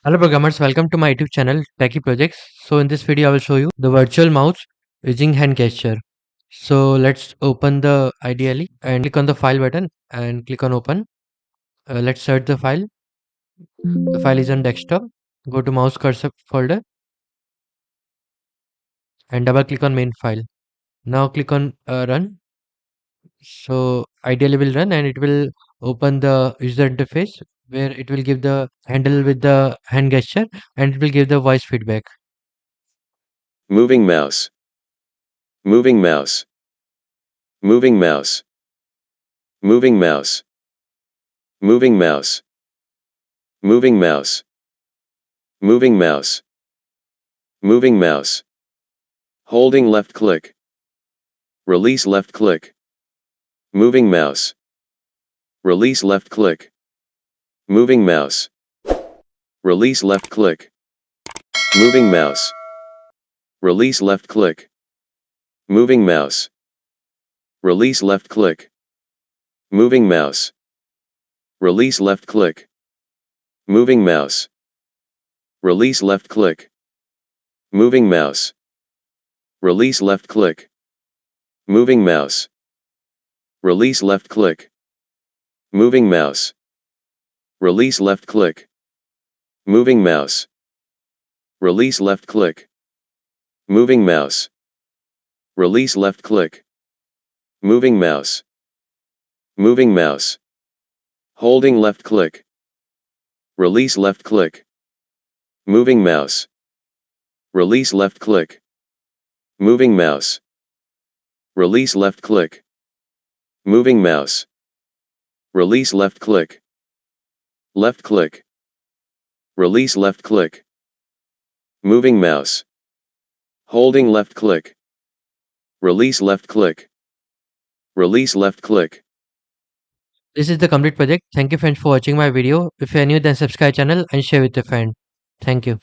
Hello programmers, welcome to my YouTube channel Techie Projects. So in this video I will show you the virtual mouse using hand gesture. So let's open the IDE and click on the file button and click on open. Let's search the file. The file is on desktop. Go to mouse cursor folder and double click on main file. Now click on run. So ideally will run and it will open the user interface where it will give the handle with the hand gesture and it will give the voice feedback. Moving mouse. Moving mouse. Moving mouse. Moving mouse. Moving mouse. Moving mouse. Moving mouse. Moving mouse. Holding left click. Release left click. Moving mouse. Release left click. Moving mouse. Release left click. Moving mouse. Release left click. Moving mouse. Release left click. Moving mouse. Release left click. Moving mouse. Release left click. Moving mouse. Release left click. Moving mouse. Release left click. Moving mouse. Release left click. Moving mouse. Release left click. Moving mouse. Release left click. Moving mouse. Moving mouse. Holding left click. Release left click. Moving mouse. Release left click. Moving mouse. Release left click. Moving mouse. Release left click. Left click. Release left click. Moving mouse. Holding left click. Release left click. Release left click. This is the complete project. Thank you friends for watching my video. If you are new then subscribe channel and share with your friend. Thank you.